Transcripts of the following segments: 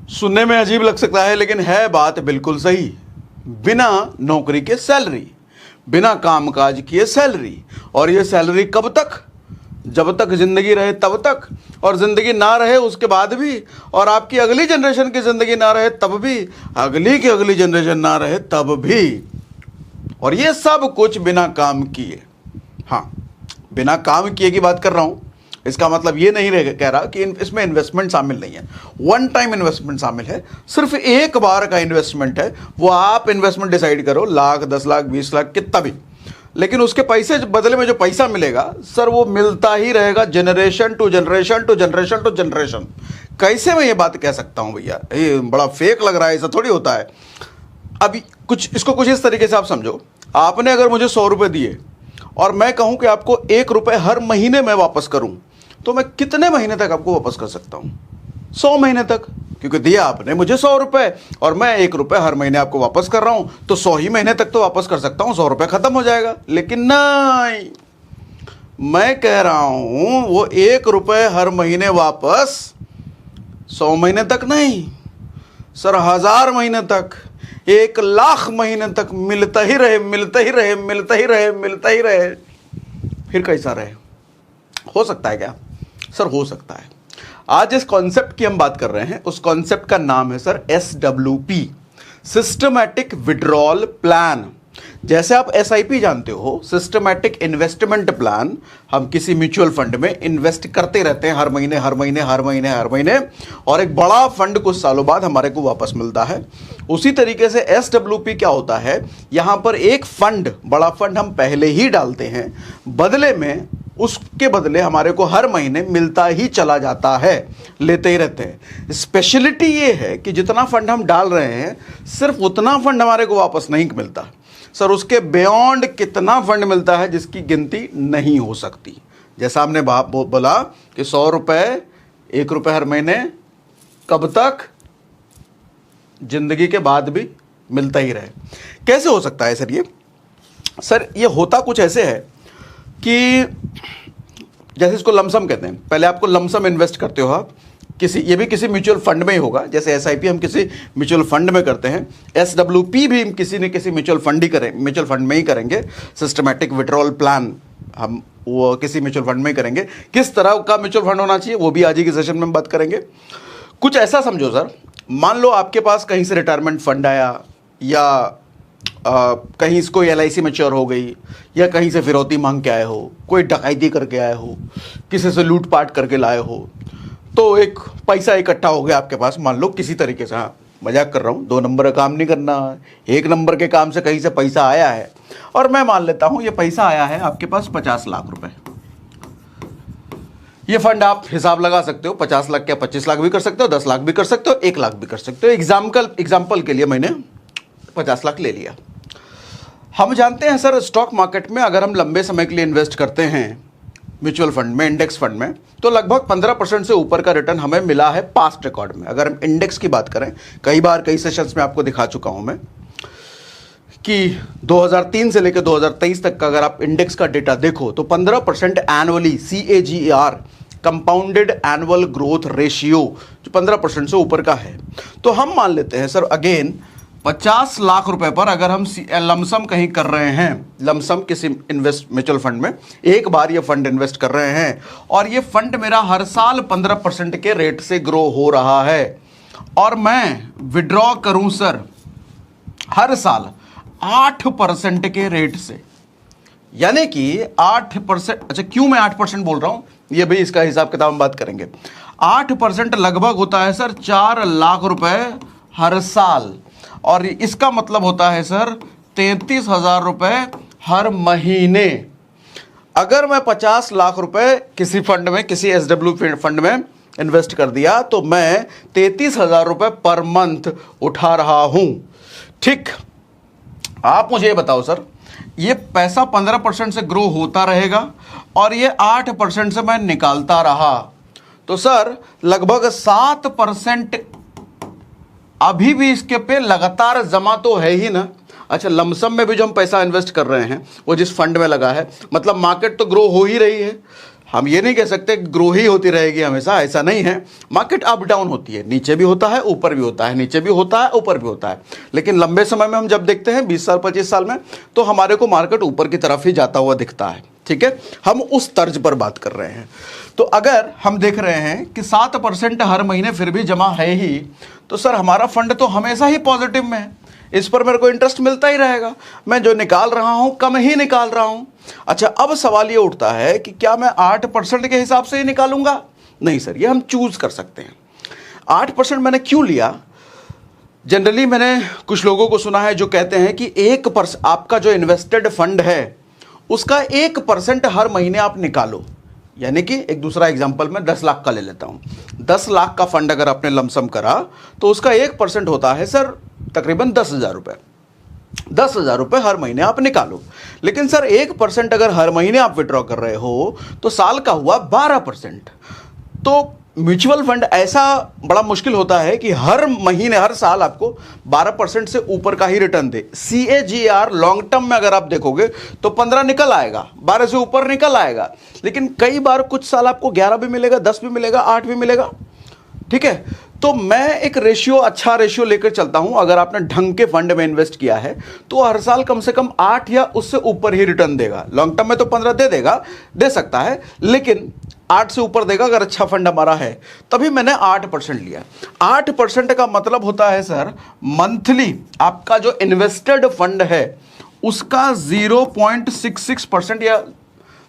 सुनने में अजीब लग सकता है लेकिन है बात बिल्कुल सही। बिना नौकरी के सैलरी, बिना कामकाज किए सैलरी, और ये सैलरी कब तक? जब तक जिंदगी रहे तब तक, और जिंदगी ना रहे उसके बाद भी, और आपकी अगली जनरेशन की जिंदगी ना रहे तब भी, अगली की अगली जनरेशन ना रहे तब भी, और ये सब कुछ बिना काम किए। हाँ, बिना काम किए की बात कर रहा हूं। इसका मतलब ये नहीं कह रहा कि इसमें इन्वेस्टमेंट शामिल नहीं है। वन टाइम इन्वेस्टमेंट शामिल है, सिर्फ एक बार का इन्वेस्टमेंट है। वो आप इन्वेस्टमेंट डिसाइड करो, लाख, 10 लाख, 20 लाख, कितना भी, लेकिन उसके पैसे बदले में जो पैसा मिलेगा सर, वो मिलता ही रहेगा generation to generation to generation to generation. कैसे मैं ये बात कह सकता हूं भैया? ये बड़ा फेक लग रहा है, ऐसा थोड़ी होता है। अभी इसको कुछ इस तरीके से आप समझो। आपने अगर मुझे 100 रुपये दिए और मैं कहूं कि आपको 1 रुपये हर महीने में वापस करूं, तो मैं कितने महीने तक आपको वापस कर सकता हूं? 100 महीने तक, क्योंकि दिया आपने मुझे 100 रुपये और मैं 1 रुपये हर महीने आपको वापस कर रहा हूं, तो 100 ही महीने तक तो वापस कर सकता हूं, 100 रुपये खत्म हो जाएगा। लेकिन नहीं, मैं कह रहा हूं वो 1 रुपये हर महीने वापस 100 महीने तक नहीं सर, 1000 महीने तक, 1 लाख महीने तक मिलता ही रहे, मिलता ही रहे, मिलता ही रहे, मिलता ही रहे। फिर कैसा रहे? हो सकता है क्या सर? हो सकता है। आज इस कॉन्सेप्ट की हम बात कर रहे हैं, उस कॉन्सेप्ट का नाम है sir SWP, systematic withdrawal plan. जैसे आप SIP जानते हो, सिस्टमैटिक इन्वेस्टमेंट प्लान, हम किसी म्यूचुअल फंड में इन्वेस्ट करते रहते हैं हर महीने हर महीने हर महीने हर महीने, और एक बड़ा फंड कुछ सालों बाद हमारे को वापस मिलता है। उसी तरीके से SWP क्या होता है, यहां पर एक फंड, बड़ा फंड हम पहले ही डालते हैं, बदले में उसके बदले हमारे को हर महीने मिलता ही चला जाता है, लेते ही रहते हैं। स्पेशलिटी ये है कि जितना फंड हम डाल रहे हैं सिर्फ उतना फंड हमारे को वापस नहीं मिलता सर, उसके बियॉन्ड कितना फंड मिलता है जिसकी गिनती नहीं हो सकती। जैसा हमने बोला कि 100 रुपये 1 रुपये हर महीने, कब तक? जिंदगी के बाद भी मिलता ही रहे। कैसे हो सकता है सर ये? सर ये होता कुछ ऐसे है कि जैसे इसको लमसम कहते हैं। पहले आपको लमसम इन्वेस्ट करते हो आप किसी, ये भी किसी म्यूचुअल फंड में ही होगा। जैसे SIP हम किसी म्यूचुअल फंड में करते हैं, SWP भी हम किसी न किसी म्यूचुअल फंड में ही करेंगे। सिस्टमैटिक विड्रॉल प्लान हम वो किसी म्यूचुअल फंड में ही करेंगे। किस तरह का म्यूचुअल फंड होना चाहिए वो भी आज ही के सेशन में हम बात करेंगे। कुछ ऐसा समझो सर, मान लो आपके पास कहीं से रिटायरमेंट फंड आया, या कहीं इसको LIC मैच्योर हो गई, या कहीं से फिरौती मांग के आए हो, कोई डकैती करके आए हो, किसी से लूटपाट करके लाए हो, तो एक पैसा इकट्ठा हो गया आपके पास, मान लो किसी तरीके से। हाँ, मजाक कर रहा हूँ, 2 नंबर का काम नहीं करना, 1 नंबर के काम से कहीं से पैसा आया है, और मैं मान लेता हूँ ये पैसा आया है आपके पास 50 लाख रुपए। ये फंड आप हिसाब लगा सकते हो, 50 लाख क्या 25 लाख भी कर सकते हो, 10 लाख भी कर सकते हो, 1 लाख भी कर सकते हो। एग्जाम्पल के लिए मैंने 50 लाख ले लिया। हम जानते हैं सर, स्टॉक मार्केट में अगर हम लंबे समय के लिए इन्वेस्ट करते हैं म्यूचुअल फंड में, इंडेक्स फंड में, तो लगभग 15% से ऊपर का रिटर्न हमें मिला है पास्ट रिकॉर्ड में। अगर हम इंडेक्स की बात करें, कई बार कई सेशंस में आपको दिखा चुका हूं मैं कि 2003 से लेकर 2023 तक का अगर आप इंडेक्स का डेटा देखो तो 15% annually CAGR, compounded annual growth ratio, जो 15% से ऊपर का है। तो हम मान लेते हैं सर, अगेन 50 लाख रुपए पर अगर हम लमसम कहीं कर रहे हैं, लमसम किसी म्यूचुअल फंड में एक बार ये फंड इन्वेस्ट कर रहे हैं, और ये फंड मेरा हर साल 15% के रेट से ग्रो हो रहा है, और मैं विड्रॉ करूं सर हर साल 8% के रेट से, यानी कि 8%। अच्छा, क्यों मैं 8% बोल रहा हूं, ये भी इसका हिसाब किताब हम बात करेंगे। 8% लगभग होता है सर 4 लाख रुपए हर साल, और इसका मतलब होता है सर 33,000 रुपए हर महीने। अगर मैं 50 लाख रुपए किसी फंड में, किसी SWP फंड में इन्वेस्ट कर दिया, तो मैं 33,000 रुपए पर मंथ उठा रहा हूं। ठीक, आप मुझे ये बताओ सर, ये पैसा 15% से ग्रो होता रहेगा और ये 8% से मैं निकालता रहा, तो सर लगभग 7% अभी भी इसके पे लगातार जमा तो है ही ना। अच्छा, लमसम में भी जो हम पैसा इन्वेस्ट कर रहे हैं वो जिस फंड में लगा है, मतलब मार्केट तो ग्रो हो ही रही है, हम ये नहीं कह सकते ग्रो ही होती रहेगी हमेशा, ऐसा नहीं है। मार्केट अप डाउन होती है, नीचे भी होता है ऊपर भी होता है, नीचे भी होता है ऊपर भी होता है, लेकिन लंबे समय में हम जब देखते हैं 20 साल 25 साल में, तो हमारे को मार्केट ऊपर की तरफ ही जाता हुआ दिखता है। ठीक है, हम उस तर्ज पर बात कर रहे हैं। तो अगर हम देख रहे हैं कि 7% हर महीने फिर भी जमा है ही, तो सर हमारा फंड तो हमेशा ही पॉजिटिव में है, इस पर मेरे को इंटरेस्ट मिलता ही रहेगा। मैं जो निकाल रहा हूं कम ही निकाल रहा हूं। अच्छा, अब सवाल ये उठता है कि क्या मैं 8% के हिसाब से ही निकालूंगा? नहीं सर, ये हम चूज कर सकते हैं। 8% मैंने क्यों लिया? जनरली मैंने कुछ लोगों को सुना है जो कहते हैं कि 1% आपका जो इन्वेस्टेड फंड है उसका 1% हर महीने आप निकालो। यानी कि एक दूसरा एग्जांपल मैं 10 लाख का ले लेता हूं। 10 लाख का फंड अगर आपने लमसम करा तो उसका 1% होता है सर तकरीबन 10,000 रुपये। 10,000 रुपये हर महीने आप निकालो। लेकिन सर 1% अगर हर महीने आप विड्रॉ कर रहे हो तो साल का हुआ 12%। तो म्यूचुअल फंड ऐसा बड़ा मुश्किल होता है कि हर महीने हर साल आपको 12% से ऊपर का ही रिटर्न दे। CAGR लॉन्ग टर्म में अगर आप देखोगे तो 15 निकल आएगा, 12 से ऊपर निकल आएगा, लेकिन कई बार कुछ साल आपको 11 भी मिलेगा, 10 भी मिलेगा, 8 भी मिलेगा। ठीक है, तो मैं एक अच्छा रेशियो लेकर चलता हूं। अगर आपने ढंग के फंड में इन्वेस्ट किया है तो हर साल कम से कम 8 या उससे ऊपर ही रिटर्न देगा। लॉन्ग टर्म में तो 15 दे देगा, दे सकता है, लेकिन 8 से ऊपर देगा अगर अच्छा फंड हमारा है। तभी मैंने 8% लिया। 8% का मतलब होता है सर मंथली आपका जो इन्वेस्टेड फंड है उसका 0.66% या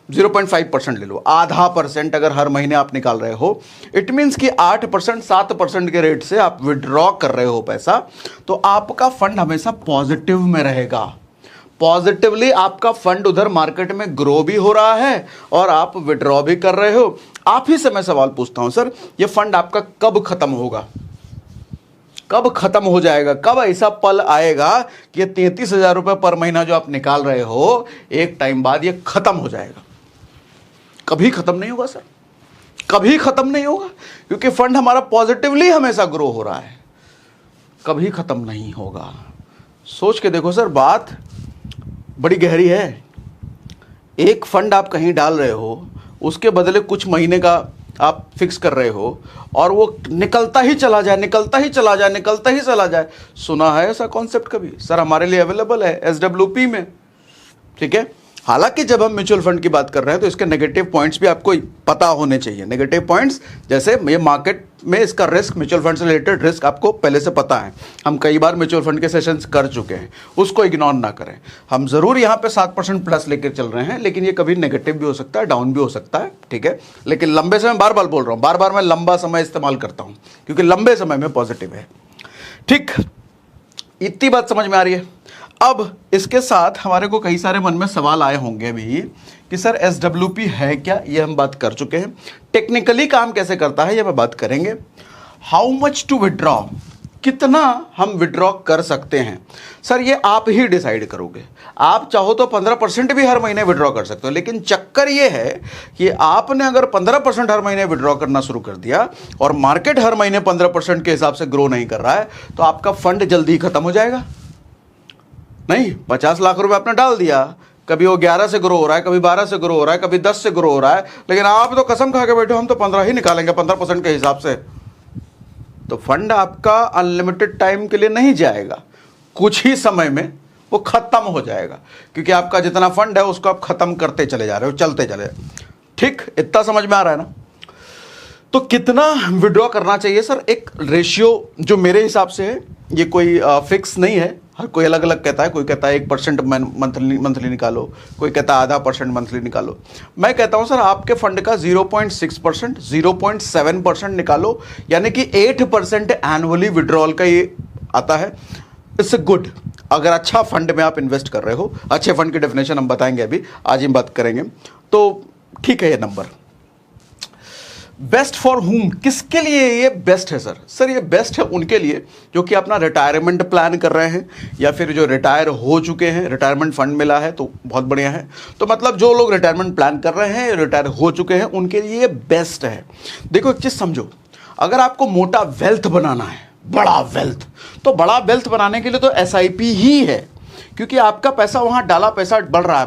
0.5% ले लो, आधा % अगर हर महीने आप निकाल रहे हो, इट मीन्स कि 8% 7% के रेट से आप विड्रॉ कर रहे हो पैसा, तो आपका फंड हमेशा पॉजिटिव में रहेगा। पॉजिटिवली आपका फंड उधर मार्केट में ग्रो भी हो रहा है और आप विड्रॉ भी कर रहे हो। आप ही से मैं सवाल पूछता हूं सर, ये फंड आपका कब खत्म होगा? कब खत्म हो जाएगा? कब ऐसा पल आएगा कि 33,000 रुपये पर महीना जो आप निकाल रहे हो एक टाइम बाद ये खत्म हो जाएगा? कभी खत्म नहीं होगा सर, कभी खत्म नहीं होगा, क्योंकि फंड हमारा पॉजिटिवली हमेशा ग्रो हो रहा है, कभी खत्म नहीं होगा। सोच के देखो सर, बात बड़ी गहरी है। एक फंड आप कहीं डाल रहे हो, उसके बदले कुछ महीने का आप फिक्स कर रहे हो और वो निकलता ही चला जाए, निकलता ही चला जाए, निकलता ही चला जाए। सुना है ऐसा कॉन्सेप्ट कभी? सर हमारे लिए अवेलेबल है SWP में। ठीक है, हालांकि जब हम म्यूचुअल फंड की बात कर रहे हैं तो इसके नेगेटिव पॉइंट्स भी आपको पता होने चाहिए। नेगेटिव पॉइंट्स जैसे ये मार्केट में इसका रिस्क, म्यूचुअल फंड से रिलेटेड रिस्क आपको पहले से पता है, हम कई बार म्यूचुअल फंड के सेशंस कर चुके हैं, उसको इग्नोर ना करें। हम जरूर यहाँ पे 7% प्लस लेकर चल रहे हैं, लेकिन ये कभी नेगेटिव भी हो सकता है, डाउन भी हो सकता है। ठीक है, लेकिन लंबे समय, बार बार बोल रहा हूँ, बार बार मैं लंबा समय इस्तेमाल करता हूँ क्योंकि लंबे समय में पॉजिटिव है। ठीक, इतनी बात समझ में आ रही है? अब इसके साथ हमारे को कई सारे मन में सवाल आए होंगे भी कि सर SWP है क्या? ये हम बात कर चुके हैं। टेक्निकली काम कैसे करता है ये मैं बात करेंगे। हाउ मच टू विड्रॉ, कितना हम विड्रॉ कर सकते हैं? सर ये आप ही डिसाइड करोगे। आप चाहो तो 15% भी हर महीने विड्रॉ कर सकते हो, लेकिन चक्कर ये है कि आपने अगर 15% हर महीने विड्रॉ करना शुरू कर दिया और मार्केट हर महीने 15% के हिसाब से ग्रो नहीं कर रहा है, तो आपका फंड जल्दी ही खत्म हो जाएगा। नहीं, 50 लाख रुपए आपने डाल दिया, कभी वो 11 से ग्रो हो रहा है, कभी 12 से ग्रो हो रहा है, कभी 10 से ग्रो हो रहा है, लेकिन आप तो कसम खा के बैठे हम तो 15 ही निकालेंगे 15% के हिसाब से, तो फंड आपका अनलिमिटेड टाइम के लिए नहीं जाएगा, कुछ ही समय में वो खत्म हो जाएगा, क्योंकि आपका जितना फंड है उसको आप खत्म करते चले जा रहे हो, चलते चले। ठीक, इतना समझ में आ रहा है ना? तो कितना विड्रॉ करना चाहिए सर? एक रेशियो जो मेरे हिसाब से है, ये कोई फिक्स नहीं है, हर कोई अलग अलग कहता है। कोई कहता है 1% मंथली निकालो, कोई कहता है 0.5% मंथली निकालो। मैं कहता हूं सर आपके फंड का 0.6%, 0.7% निकालो, यानी कि 8% एनुअली विड्रॉल का ये आता है। It's good. अगर अच्छा फंड में आप इन्वेस्ट कर रहे हो, अच्छे फंड की डेफिनेशन हम बताएंगे, अभी आज हम बात करेंगे, तो ठीक है ये नंबर। बेस्ट फॉर हुम, किसके लिए ये बेस्ट है सर? सर ये बेस्ट है उनके लिए जो कि अपना रिटायरमेंट प्लान कर रहे हैं, या फिर जो रिटायर हो चुके हैं, रिटायरमेंट फंड मिला है तो बहुत बढ़िया है। तो मतलब जो लोग रिटायरमेंट प्लान कर रहे हैं, रिटायर हो चुके हैं, उनके लिए बेस्ट है। देखो एक चीज़ समझो, अगर आपको मोटा वेल्थ बनाना है, बड़ा वेल्थ, तो बड़ा वेल्थ बनाने के लिए तो SIP ही है, क्योंकि आपका पैसा वहाँ डाला पैसा बढ़ रहा है,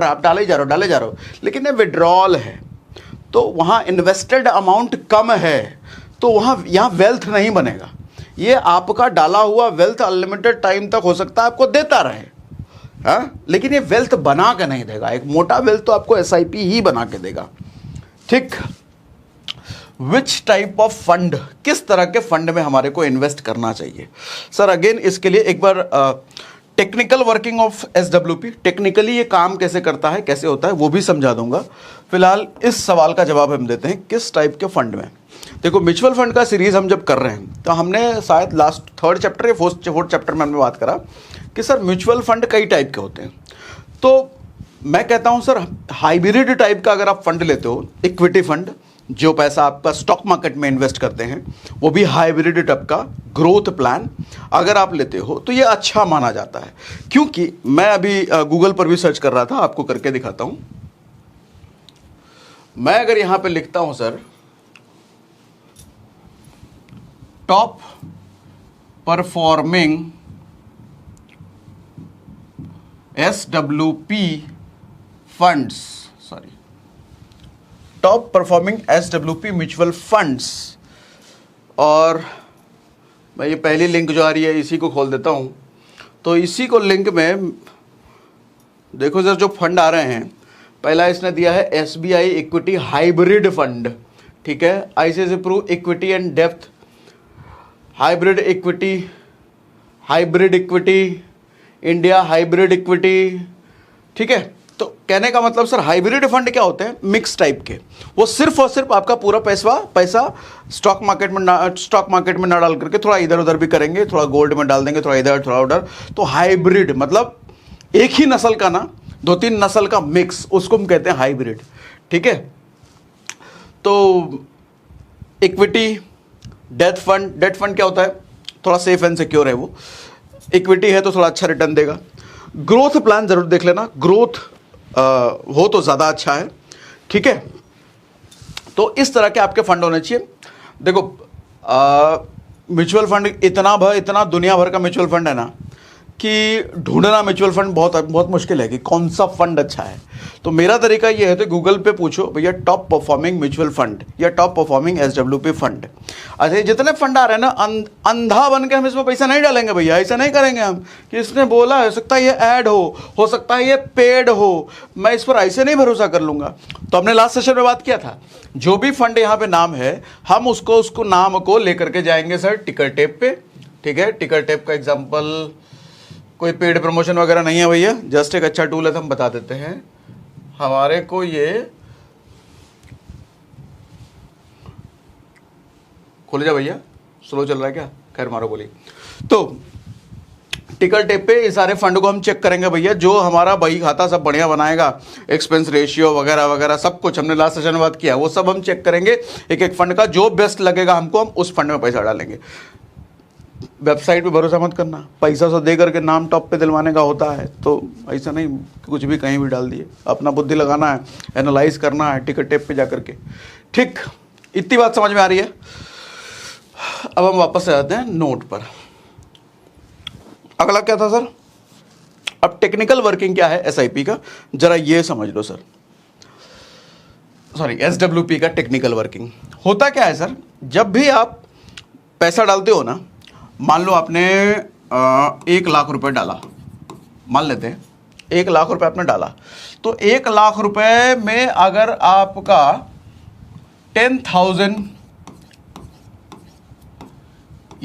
आप डाले जा रहे हो, लेकिन ये विड्रॉल है। तो वहाँ इन्वेस्टेड अमाउंट कम है, तो वहाँ यहाँ वेल्थ नहीं बनेगा। ये आपका डाला हुआ वेल्थ अनलिमिटेड टाइम तक हो सकता है आपको देता रहे, हाँ, लेकिन ये वेल्थ बना के नहीं देगा। एक मोटा वेल्थ तो आपको SIP ही बना के देगा। ठीक, विच टाइप ऑफ फंड, किस तरह के फंड में हमारे को इन्वेस्ट करना चाहिए सर? अगेन इसके लिए एक बार technical working of SWP, technically ये काम कैसे करता है, कैसे होता है, वो भी समझा दूंगा। फिलहाल इस सवाल का जवाब हम देते हैं, किस टाइप के फंड में। देखो, म्यूचुअल फंड का सीरीज हम जब कर रहे हैं तो हमने शायद लास्ट 3rd चैप्टर या 4th चैप्टर में हमने बात करा कि सर म्यूचुअल फंड कई टाइप के होते हैं। तो मैं कहता हूं सर, हाइब्रिड टाइप का अगर आप फंड लेते हो, इक्विटी फंड, जो पैसा आपका स्टॉक मार्केट में इन्वेस्ट करते हैं, वो भी हाइब्रिड टाइप का ग्रोथ प्लान अगर आप लेते हो तो ये अच्छा माना जाता है। क्योंकि मैं अभी गूगल पर भी सर्च कर रहा था, आपको करके दिखाता हूं। मैं अगर यहां पे लिखता हूं sir, top performing SWP funds, sorry, top performing SWP mutual funds, और मैं ये पहली लिंक जो आ रही है इसी को खोल देता हूं। तो इसी को लिंक में देखो सर, जो फंड आ रहे हैं, पहला इसने दिया है SBI इक्विटी हाइब्रिड फंड, ठीक है, ICICI प्रू इक्विटी एंड डेप्थ hybrid equity, India hybrid equity, ठीक है। तो कहने का मतलब सर, हाइब्रिड फंड क्या होते हैं? मिक्स टाइप के। वो सिर्फ और सिर्फ आपका पूरा पैसा स्टॉक मार्केट में ना डाल करके थोड़ा इधर उधर भी करेंगे, थोड़ा गोल्ड में डाल देंगे, थोड़ा इधर थोड़ा उधर। तो हाइब्रिड मतलब एक ही नस्ल का ना, 2-3 नस्ल का मिक्स, उसको हम कहते हैं हाइब्रिड, ठीक है। तो इक्विटी, डेट फंड क्या होता है? थोड़ा सेफ एंड सिक्योर है वो। इक्विटी है तो थोड़ा अच्छा रिटर्न देगा। ग्रोथ प्लान जरूर देख लेना, ग्रोथ हो तो ज़्यादा अच्छा है, ठीक है। तो इस तरह के आपके फंड होने चाहिए। देखो, म्यूचुअल फंड इतना दुनिया भर का म्यूचुअल फंड है ना कि ढूंढना म्यूचुअल फंड बहुत मुश्किल है कि कौन सा फंड अच्छा है। तो मेरा तरीका ये है, तो गूगल पे पूछो भैया टॉप परफॉर्मिंग म्यूचुअल फंड या टॉप परफॉर्मिंग SWP फंड। अच्छा, जितने फंड आ रहे हैं ना, अंधा बन के हम इसमें पैसा नहीं डालेंगे भैया, ऐसा नहीं करेंगे हम कि इसने बोला, हो सकता है ये ऐड हो सकता है ये पेड हो, मैं इस पर ऐसे नहीं भरोसा कर लूँगा। तो हमने लास्ट सेशन में बात किया था, जो भी फंड यहाँ पे नाम है, हम उसको नाम को लेकर के जाएंगे सर टिकर टेप पे, ठीक है। टिकर टेप का एग्जाम्पल, कोई पेड प्रमोशन वगैरह नहीं है भैया, जस्ट एक अच्छा टूल है, तो हम बता देते हैं। हमारे को ये खोल जा भैया, स्लो चल रहा है क्या? खैर मारो बोली। तो टिकर टेप पे इस सारे फंड को हम चेक करेंगे भैया, जो हमारा बही खाता सब बढ़िया बनाएगा, एक्सपेंस रेशियो वगैरह वगैरह सब कुछ हमने लास्ट सेशन में बात किया, वो सब हम चेक करेंगे। एक एक फंड का जो बेस्ट लगेगा हमको, हम उस फंड में पैसा डालेंगे। वेबसाइट पे भरोसा मत करना, पैसा सो दे करके नाम टॉप पे दिलवाने का होता है, तो ऐसा नहीं कुछ भी कहीं भी डाल दिए। अपना बुद्धि लगाना है, एनालाइज करना है टिकट टेप पे जाकर के, ठीक। इतनी बात समझ में आ रही है। अब हम वापस आ जाते हैं नोट पर। अगला क्या था सर? अब टेक्निकल वर्किंग क्या है SIP का, जरा ये समझ लो सर। सॉरी, SWP का टेक्निकल वर्किंग होता क्या है सर? जब भी आप पैसा डालते हो ना, मान लो आपने 1 लाख रुपए डाला, मान लेते हैं 1 लाख रुपए आपने डाला, तो 1 लाख रुपए में अगर आपका 10,000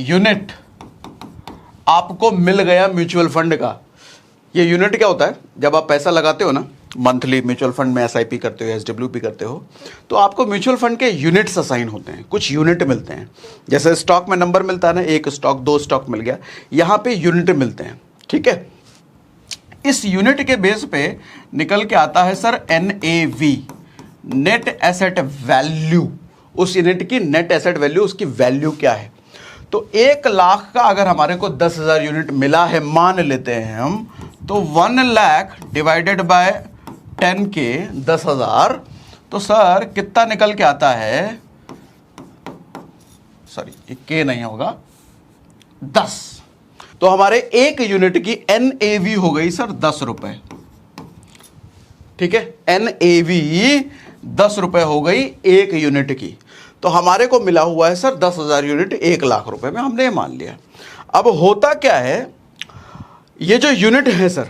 यूनिट आपको मिल गया म्यूचुअल फंड का। ये यूनिट क्या होता है? जब आप पैसा लगाते हो ना, मंथली म्यूचुअल फंड में SIP करते हो, SWP करते हो, तो आपको म्यूचुअल फंड के यूनिट्स असाइन होते हैं, कुछ यूनिट मिलते हैं। जैसे स्टॉक में नंबर मिलता है ना, 1 स्टॉक 2 स्टॉक मिल गया, यहाँ पे यूनिट मिलते हैं, ठीक है। इस यूनिट के बेस पे निकल के आता है sir NAV, net asset value. उस यूनिट की नेट एसेट वैल्यू, उसकी वैल्यू क्या है। तो 1 लाख का अगर हमारे को 10,000 यूनिट मिला है, मान लेते हैं हम, तो 1 लाख डिवाइडेड बाय 10 के 10,000, तो सर कितना निकल के आता है? सॉरी, ये के नहीं होगा, 10। तो हमारे 1 यूनिट की NAV हो गई सर 10 रुपए, ठीक है। NAV 10 रुपए हो गई 1 यूनिट की। तो हमारे को मिला हुआ है सर 10,000 यूनिट 1 लाख रुपए में, हमने ये मान लिया। अब होता क्या है, ये जो यूनिट है सर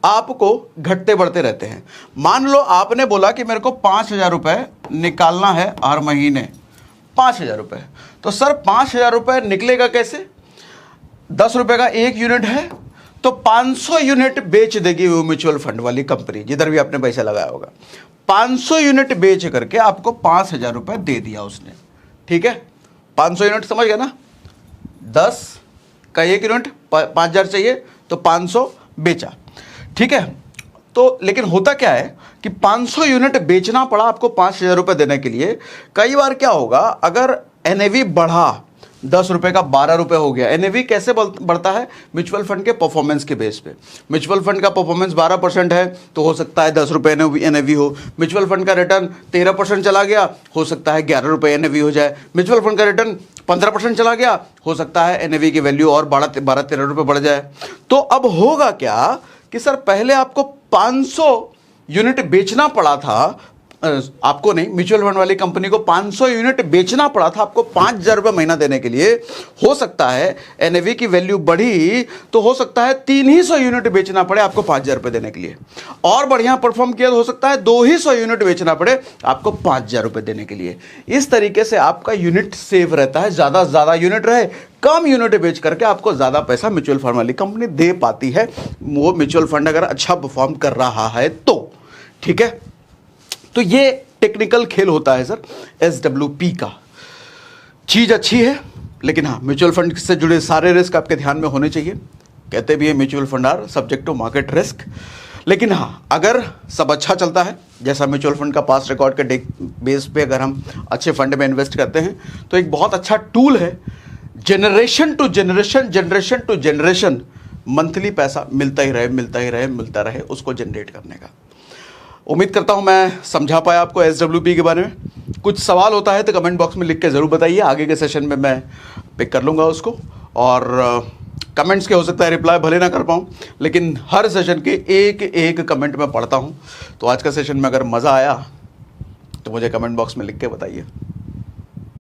आपको घटते बढ़ते रहते हैं। मान लो आपने बोला कि मेरे को 5,000 रुपए निकालना है हर महीने, 5,000 रुपए। तो सर 5,000 रुपए निकलेगा कैसे? 10 रुपए का 1 यूनिट है तो 500 यूनिट बेच देगी वो म्यूचुअल फंड वाली कंपनी, जिधर भी आपने पैसा लगाया होगा। 500 यूनिट बेच करके आपको 5,000 रुपए दे दिया उसने, ठीक है। 500 यूनिट समझ गया ना, 10 का 1 यूनिट 5,000 चाहिए तो 500 बेचा, ठीक है। तो लेकिन होता क्या है कि 500 यूनिट बेचना पड़ा आपको 5,000 रुपए देने के लिए। कई बार क्या होगा, अगर एनएवी बढ़ा 10 रुपए का 12 रुपए हो गया। एनएवी कैसे बढ़ता है? म्यूचुअल फंड के परफॉर्मेंस के बेस पे। म्यूचुअल फंड का परफॉर्मेंस 12% है तो हो सकता है 10 रुपए एनएवी हो। म्यूचुअल फंड का रिटर्न 13% चला गया, हो सकता है 11 रुपए एनएवी हो जाए। म्यूचुअल फंड का रिटर्न 15% चला गया, हो सकता है एनएवी की वैल्यू और 12-13 रुपए बढ़ जाए। तो अब होगा क्या कि सर पहले आपको 500 यूनिट बेचना पड़ा था, आपको नहीं, म्यूचुअल फंड वाली कंपनी को 500 यूनिट बेचना पड़ा था आपको 5,000 रुपए महीना देने के लिए। हो सकता है एनएवी की वैल्यू बढ़ी तो हो सकता है 300 यूनिट बेचना पड़े आपको 5,000 रुपए देने के लिए। और बढ़िया परफॉर्म किया तो हो सकता है 200 यूनिट बेचना पड़े आपको 5,000 रुपए देने के लिए। इस तरीके से आपका यूनिट सेव रहता है, ज्यादा यूनिट रहे, कम यूनिट बेच करके आपको ज्यादा पैसा म्यूचुअल फंड वाली कंपनी दे पाती है, वो म्यूचुअल फंड अगर अच्छा परफॉर्म कर रहा है तो, ठीक है। तो ये टेक्निकल खेल होता है सर एसडब्ल्यूपी का। चीज अच्छी है, लेकिन हाँ म्यूचुअल फंड से जुड़े सारे रिस्क आपके ध्यान में होने चाहिए। कहते भी है mutual fund are subject to market risk, लेकिन हाँ अगर सब अच्छा चलता है, जैसा म्यूचुअल फंड का पास्ट रिकॉर्ड के बेस पे अगर हम अच्छे फंड में इन्वेस्ट करते हैं तो एक बहुत अच्छा टूल है। जनरेशन टू जनरेशन मंथली पैसा मिलता रहे उसको जनरेट करने का। उम्मीद करता हूं मैं समझा पाया आपको एसडब्ल्यूपी के बारे में। कुछ सवाल होता है तो कमेंट बॉक्स में लिख के ज़रूर बताइए, आगे के सेशन में मैं पिक कर लूँगा उसको। और कमेंट्स के हो सकता है रिप्लाई भले ना कर पाऊँ, लेकिन हर सेशन के एक कमेंट मैं पढ़ता हूँ। तो आज का सेशन में अगर मज़ा आया तो मुझे कमेंट बॉक्स में लिख के बताइए।